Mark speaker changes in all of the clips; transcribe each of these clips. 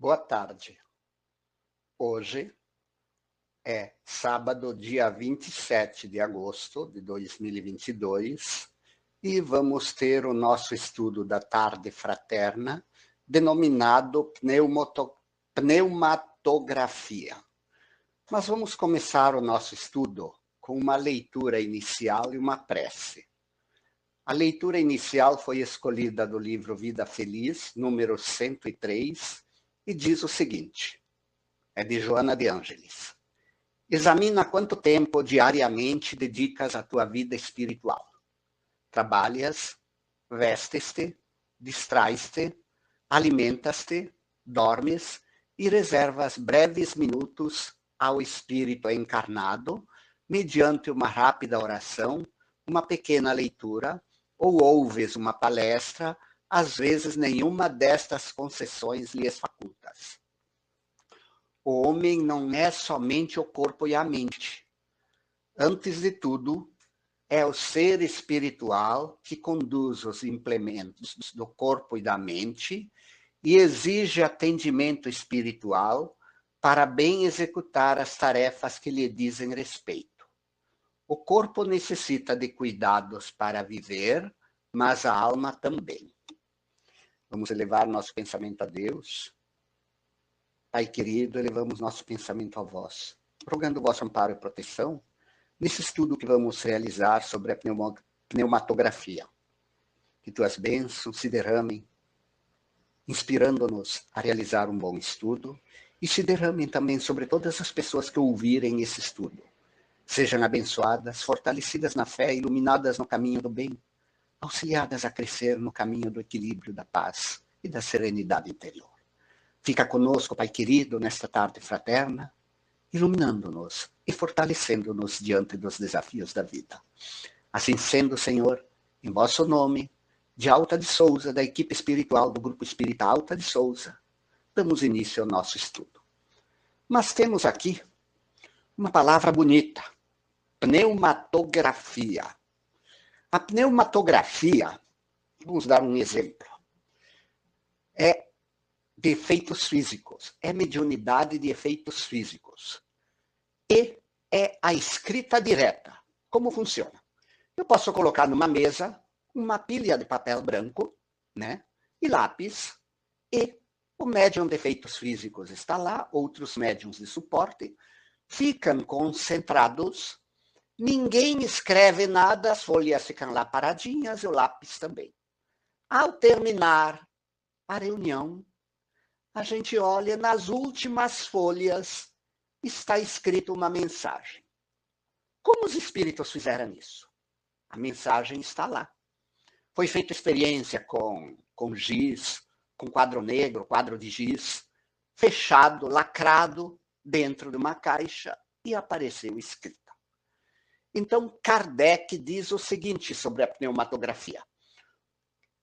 Speaker 1: Boa tarde. Hoje é sábado, dia 27 de agosto de 2022, e vamos ter o nosso estudo da tarde fraterna, denominado pneumatografia. Mas vamos começar o nosso estudo com uma leitura inicial e uma prece. A leitura inicial foi escolhida do livro Vida Feliz, número 103, e diz o seguinte: é de Joana de Ângeles. Examina quanto tempo diariamente dedicas à tua vida espiritual. Trabalhas, vestes-te, distrais-te, alimentas-te, dormes e reservas breves minutos ao espírito encarnado, mediante uma rápida oração, uma pequena leitura, ou ouves uma palestra, às vezes nenhuma destas concessões lhes facultas. O homem não é somente o corpo e a mente. Antes de tudo, é o ser espiritual que conduz os implementos do corpo e da mente e exige atendimento espiritual para bem executar as tarefas que lhe dizem respeito. O corpo necessita de cuidados para viver, mas a alma também. Vamos elevar nosso pensamento a Deus. Pai querido, elevamos nosso pensamento a vós, rogando o vosso amparo e proteção nesse estudo que vamos realizar sobre a pneumatografia. Que tuas bênçãos se derramem, inspirando-nos a realizar um bom estudo, e se derramem também sobre todas as pessoas que ouvirem esse estudo. Sejam abençoadas, fortalecidas na fé, iluminadas no caminho do bem, auxiliadas a crescer no caminho do equilíbrio, da paz e da serenidade interior. Fica conosco, Pai querido, nesta tarde fraterna, iluminando-nos e fortalecendo-nos diante dos desafios da vida. Assim sendo, Senhor, em vosso nome, de Alta de Souza, da equipe espiritual do Grupo Espírita Alta de Souza, damos início ao nosso estudo. Mas temos aqui uma palavra bonita: pneumatografia. A pneumatografia, vamos dar um exemplo, é de efeitos físicos, é mediunidade de efeitos físicos. E é a escrita direta. Como funciona? Eu posso colocar numa mesa uma pilha de papel branco, né, e lápis, e o médium de efeitos físicos está lá, outros médiums de suporte, ficam concentrados, ninguém escreve nada, as folhas ficam lá paradinhas e o lápis também. Ao terminar a reunião, a gente olha nas últimas folhas, está escrito uma mensagem. Como os espíritos fizeram isso? A mensagem está lá. Foi feita experiência com giz, com quadro negro, quadro de giz, fechado, lacrado, dentro de uma caixa, e apareceu escrita. Então, Kardec diz o seguinte sobre a pneumatografia,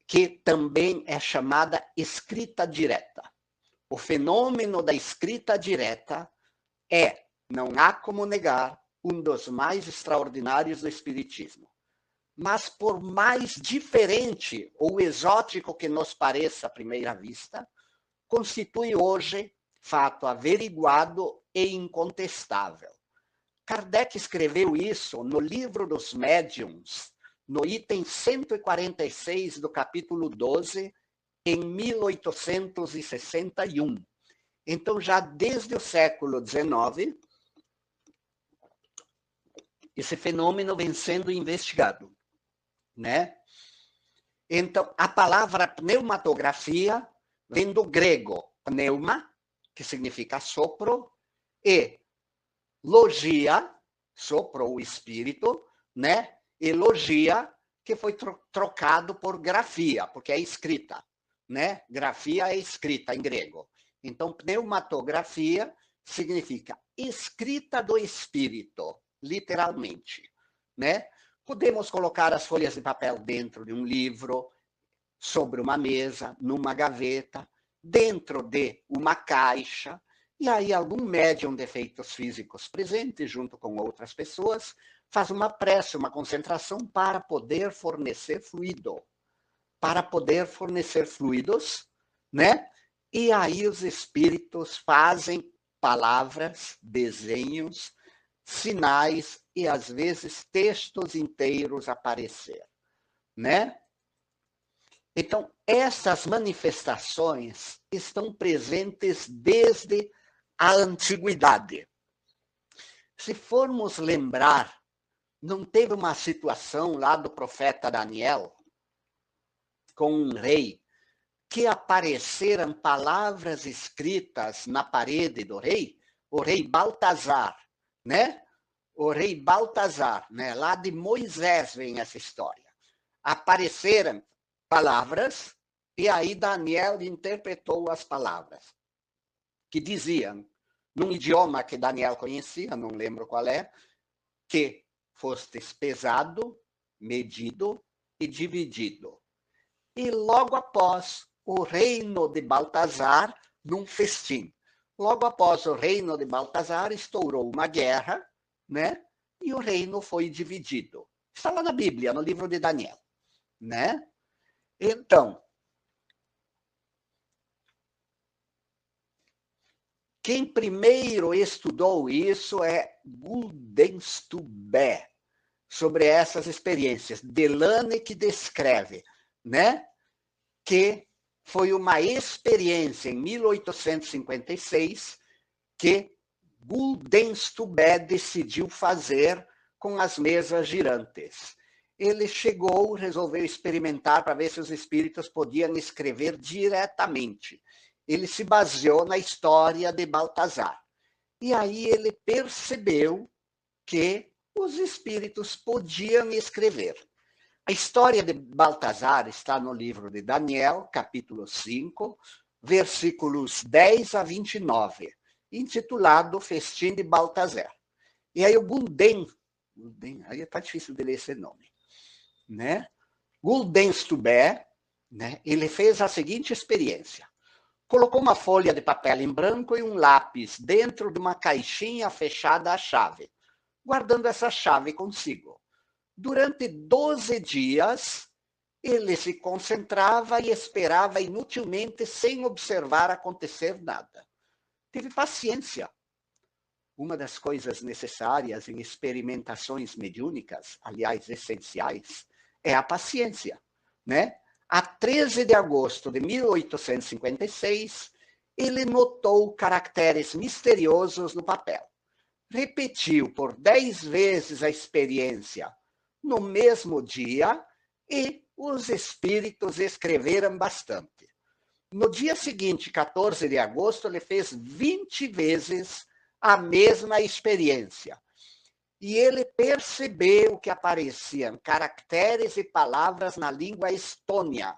Speaker 1: que também é chamada escrita direta. O fenômeno da escrita direta é, não há como negar, um dos mais extraordinários do Espiritismo. Mas por mais diferente ou exótico que nos pareça à primeira vista, constitui hoje fato averiguado e incontestável. Kardec escreveu isso no Livro dos Médiuns, no item 146 do capítulo 12, em 1861. Então, já desde o século XIX, esse fenômeno vem sendo investigado, né? Então, a palavra pneumatografia vem do grego pneuma, que significa sopro, e logia, sopro ou espírito, né? E logia, que foi trocado por grafia, porque é escrita, né? Grafia é escrita em grego. Então, pneumatografia significa escrita do espírito, literalmente, né? Podemos colocar as folhas de papel dentro de um livro, sobre uma mesa, numa gaveta, dentro de uma caixa, e aí algum médium de efeitos físicos presente, junto com outras pessoas, faz uma prece, uma concentração para poder fornecer fluido. Para poder fornecer fluidos, né? E aí os espíritos fazem palavras, desenhos, sinais e às vezes textos inteiros aparecer, né? Então, essas manifestações estão presentes desde a antiguidade. Se formos lembrar, não teve uma situação lá do profeta Daniel com um rei que apareceram palavras escritas na parede do rei, o rei Baltazar, né? O rei Baltazar, né? Lá de Moisés vem essa história. Apareceram palavras e aí Daniel interpretou as palavras que diziam, num idioma que Daniel conhecia, não lembro qual é, que fostes pesado, medido e dividido. E logo após o reino de Baltazar, num festim. Logo após o reino de Baltazar, estourou uma guerra, né? E o reino foi dividido. Está lá na Bíblia, no livro de Daniel, né? Então, quem primeiro estudou isso é Guldenstubbe, sobre essas experiências. Delane que descreve, né? Que foi uma experiência em 1856 que Guldenstubbe decidiu fazer com as mesas girantes. Ele chegou, resolveu experimentar para ver se os espíritos podiam escrever diretamente. Ele se baseou na história de Baltazar. E aí ele percebeu que os espíritos podiam escrever. A história de Baltazar está no livro de Daniel, capítulo 5, versículos 10 a 29, intitulado Festim de Baltazar. E aí o Gulden, aí está difícil de ler esse nome, né? Guldenstubbe, né? Ele fez a seguinte experiência. Colocou uma folha de papel em branco e um lápis dentro de uma caixinha fechada à chave, guardando essa chave consigo. Durante 12 dias, ele se concentrava e esperava inutilmente, sem observar acontecer nada. Teve paciência. Uma das coisas necessárias em experimentações mediúnicas, aliás, essenciais, é a paciência, né? A 13 de agosto de 1856, ele notou caracteres misteriosos no papel. Repetiu por 10 vezes a experiência no mesmo dia e os espíritos escreveram bastante. No dia seguinte, 14 de agosto, ele fez 20 vezes a mesma experiência. E ele percebeu que apareciam caracteres e palavras na língua estônia.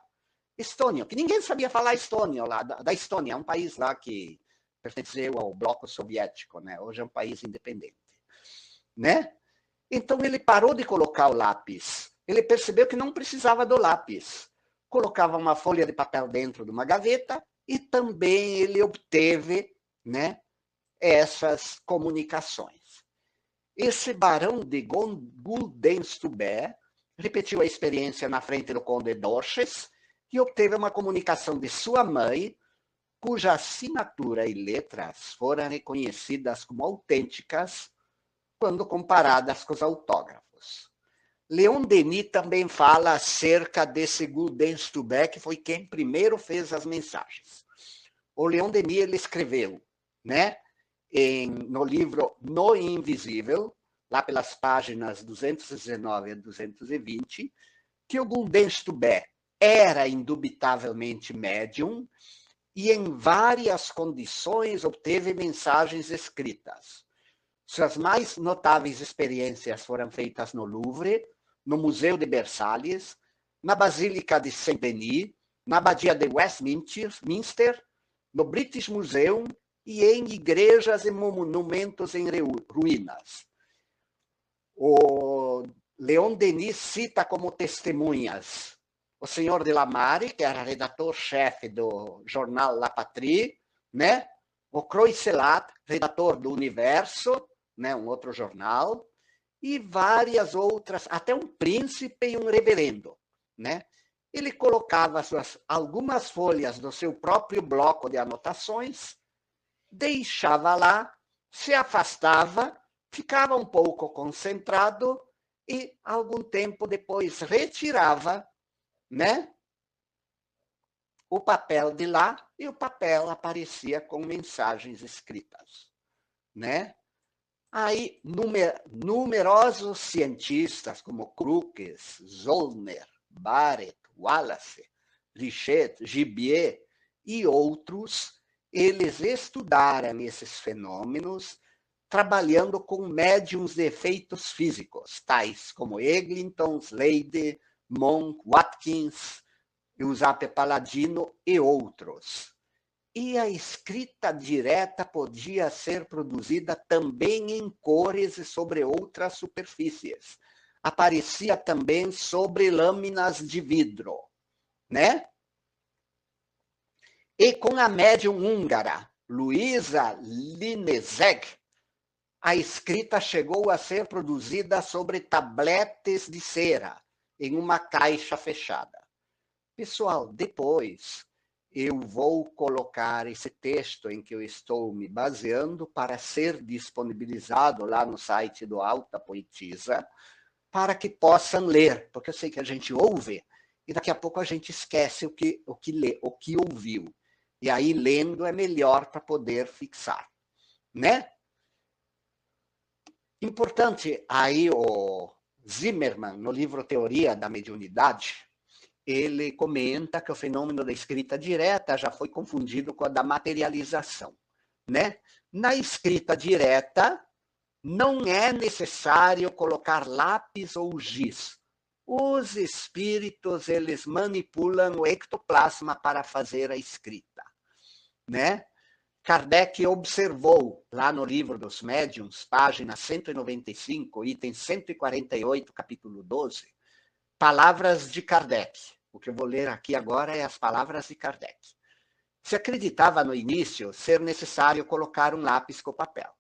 Speaker 1: Estônia, que ninguém sabia falar estônia, lá da Estônia, um país lá que pertenceu ao bloco soviético, né? Hoje é um país independente, né? Então ele parou de colocar o lápis. Ele percebeu que não precisava do lápis. Colocava uma folha de papel dentro de uma gaveta e também ele obteve, né, essas comunicações. Esse barão de Guldenstubbe repetiu a experiência na frente do conde Dorches e obteve uma comunicação de sua mãe, cuja assinatura e letras foram reconhecidas como autênticas quando comparadas com os autógrafos. Leon Denis também fala acerca desse Guldenstubbe, que foi quem primeiro fez as mensagens. O Leon Denis ele escreveu, né, no livro No Invisível, lá pelas páginas 219 a 220, que o Guldenstubbe era indubitavelmente médium e em várias condições obteve mensagens escritas. Suas mais notáveis experiências foram feitas no Louvre, no Museu de Versalhes, na Basílica de Saint-Denis, na Abadia de Westminster, no British Museum e em igrejas e monumentos em ruínas. O Leon Denis cita como testemunhas o senhor de Lamare, que era redator-chefe do jornal La Patrie, né? O Croisselat, redator do Universo, né? Um outro jornal, e várias outras, até um príncipe e um reverendo, né? ele colocava algumas folhas do seu próprio bloco de anotações, deixava lá, se afastava, ficava um pouco concentrado e, algum tempo depois, retirava, né, o papel de lá e o papel aparecia com mensagens escritas, né? Aí, numerosos cientistas como Crookes, Zollner, Barrett, Wallace, Richet, Gibier e outros, eles estudaram esses fenômenos trabalhando com médiums de efeitos físicos, tais como Eglinton, Slade, Monk, Watkins, Giuseppe Palladino e outros. E a escrita direta podia ser produzida também em cores e sobre outras superfícies. Aparecia também sobre lâminas de vidro, né? E com a médium húngara, Luisa Linezeg, a escrita chegou a ser produzida sobre tabletes de cera, em uma caixa fechada. Pessoal, depois eu vou colocar esse texto em que eu estou me baseando para ser disponibilizado lá no site do Alta Poetisa, para que possam ler, porque eu sei que a gente ouve e daqui a pouco a gente esquece o que ouviu. E aí, lendo é melhor para poder fixar, né? Importante aí o Zimmermann, no livro Teoria da Mediunidade, ele comenta que o fenômeno da escrita direta já foi confundido com a da materialização, né? Na escrita direta, não é necessário colocar lápis ou giz. Os espíritos, eles manipulam o ectoplasma para fazer a escrita, né? Kardec observou, lá no livro dos médiuns, página 195, item 148, capítulo 12, palavras de Kardec. O que eu vou ler aqui agora é as palavras de Kardec. Se acreditava no início ser necessário colocar um lápis com papel.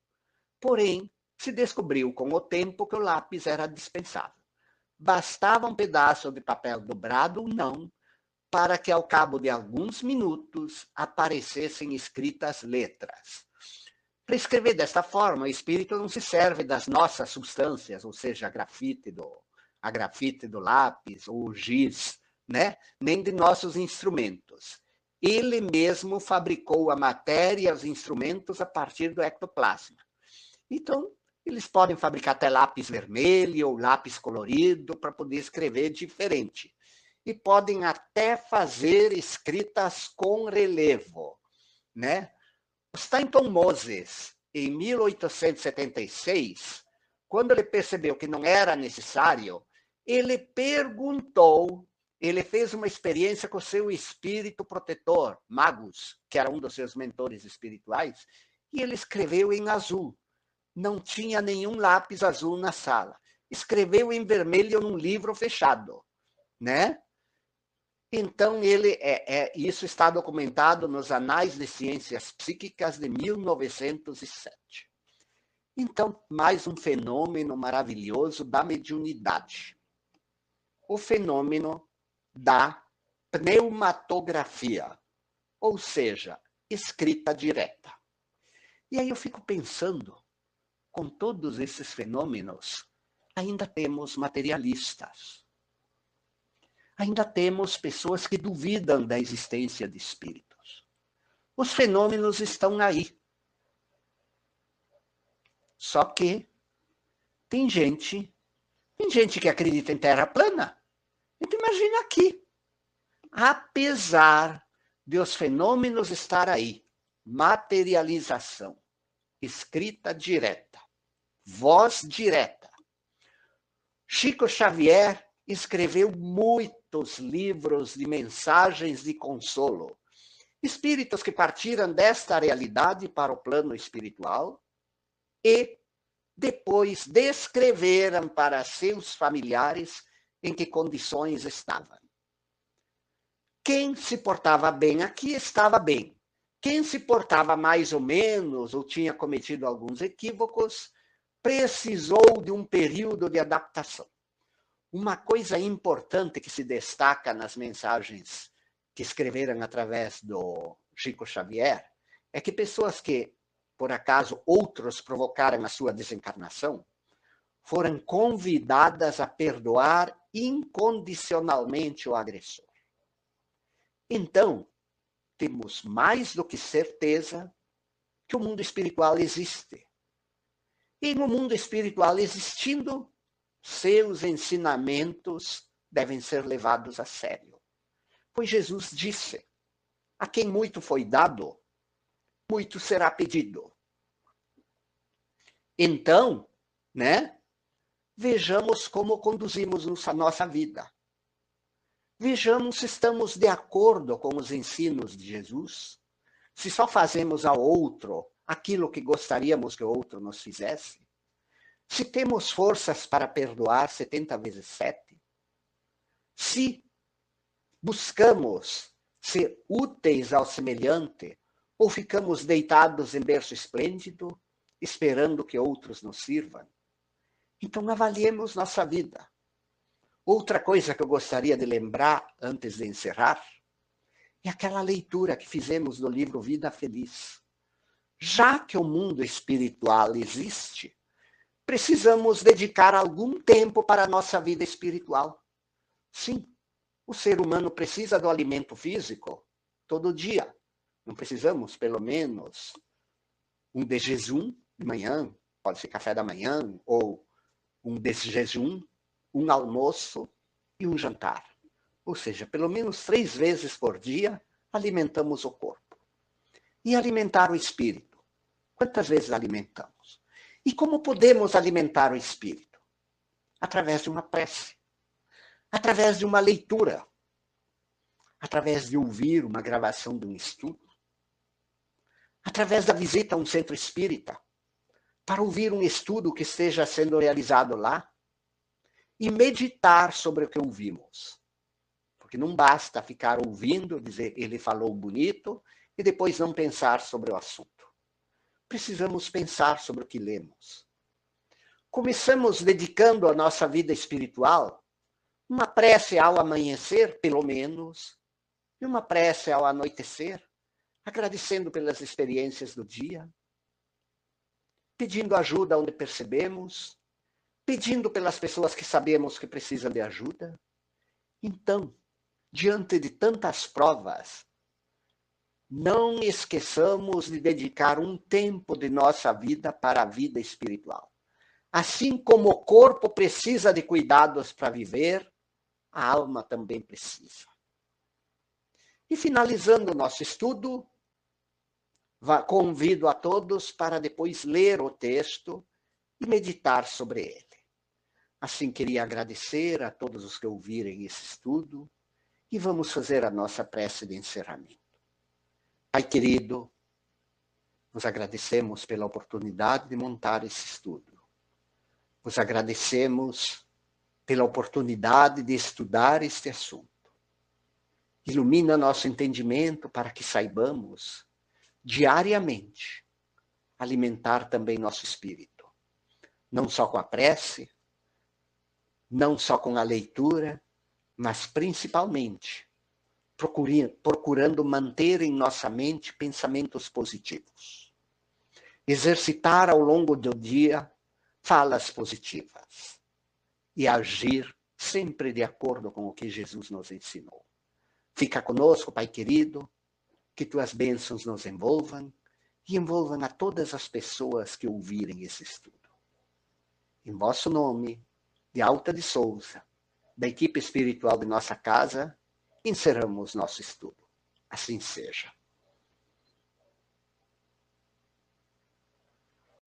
Speaker 1: Porém, se descobriu com o tempo que o lápis era dispensável. Bastava um pedaço de papel dobrado ou não, para que ao cabo de alguns minutos aparecessem escritas letras. Para escrever desta forma, o espírito não se serve das nossas substâncias, ou seja, a grafite do lápis ou o giz, né? Nem de nossos instrumentos. Ele mesmo fabricou a matéria e os instrumentos a partir do ectoplasma. Então, eles podem fabricar até lápis vermelho ou lápis colorido para poder escrever diferente. E podem até fazer escritas com relevo, né? Stanton Moses, em 1876, quando ele percebeu que não era necessário, ele perguntou, ele fez uma experiência com o seu espírito protetor, Magus, que era um dos seus mentores espirituais, e ele escreveu em azul. Não tinha nenhum lápis azul na sala. Escreveu em vermelho num livro fechado, né? Então, isso está documentado nos Anais de Ciências Psíquicas de 1907. Então, mais um fenômeno maravilhoso da mediunidade. O fenômeno da pneumatografia, ou seja, escrita direta. E aí eu fico pensando, com todos esses fenômenos, ainda temos materialistas. Ainda temos pessoas que duvidam da existência de espíritos. Os fenômenos estão aí. Só que tem gente que acredita em terra plana. Então imagina aqui. Apesar de os fenômenos estar aí, materialização, escrita direta, voz direta. Chico Xavier escreveu muitos livros de mensagens de consolo. Espíritos que partiram desta realidade para o plano espiritual e depois descreveram para seus familiares em que condições estavam. Quem se portava bem aqui estava bem. Quem se portava mais ou menos ou tinha cometido alguns equívocos precisou de um período de adaptação. Uma coisa importante que se destaca nas mensagens que escreveram através do Chico Xavier é que pessoas que, por acaso, outros provocaram a sua desencarnação, foram convidadas a perdoar incondicionalmente o agressor. Então, temos mais do que certeza que o mundo espiritual existe. E no mundo espiritual existindo, seus ensinamentos devem ser levados a sério. Pois Jesus disse: a quem muito foi dado, muito será pedido. Então, vejamos como conduzimos a nossa vida. Vejamos se estamos de acordo com os ensinos de Jesus, se só fazemos ao outro aquilo que gostaríamos que o outro nos fizesse, se temos forças para perdoar 70 vezes 7, se buscamos ser úteis ao semelhante ou ficamos deitados em berço esplêndido, esperando que outros nos sirvam. Então avaliemos nossa vida. Outra coisa que eu gostaria de lembrar antes de encerrar é aquela leitura que fizemos do livro Vida Feliz. Já que o mundo espiritual existe, precisamos dedicar algum tempo para a nossa vida espiritual. Sim, o ser humano precisa do alimento físico todo dia. Não precisamos, pelo menos, um de jejum de manhã, pode ser café da manhã, ou um de jejum, um almoço e um jantar. Ou seja, pelo menos 3 vezes por dia alimentamos o corpo. E alimentar o espírito? Quantas vezes alimentamos? E como podemos alimentar o espírito? Através de uma prece, através de uma leitura, através de ouvir uma gravação de um estudo, através da visita a um centro espírita, para ouvir um estudo que esteja sendo realizado lá e meditar sobre o que ouvimos. Porque não basta ficar ouvindo, dizer ele falou bonito e depois não pensar sobre o assunto. Precisamos pensar sobre o que lemos. Começamos dedicando a nossa vida espiritual uma prece ao amanhecer, pelo menos, e uma prece ao anoitecer, agradecendo pelas experiências do dia, pedindo ajuda onde percebemos, pedindo pelas pessoas que sabemos que precisam de ajuda. Então, diante de tantas provas, não esqueçamos de dedicar um tempo de nossa vida para a vida espiritual. Assim como o corpo precisa de cuidados para viver, a alma também precisa. E finalizando o nosso estudo, convido a todos para depois ler o texto e meditar sobre ele. Assim, queria agradecer a todos os que ouvirem esse estudo e vamos fazer a nossa prece de encerramento. Pai querido, nos agradecemos pela oportunidade de montar esse estudo. Nos agradecemos pela oportunidade de estudar este assunto. Ilumina nosso entendimento para que saibamos, diariamente, alimentar também nosso espírito. Não só com a prece, não só com a leitura, mas principalmente procurando manter em nossa mente pensamentos positivos. Exercitar ao longo do dia falas positivas e agir sempre de acordo com o que Jesus nos ensinou. Fica conosco, Pai querido, que tuas bênçãos nos envolvam e envolvam a todas as pessoas que ouvirem esse estudo. Em vosso nome, de Alta de Souza, da equipe espiritual de nossa casa, encerramos nosso estudo. Assim seja.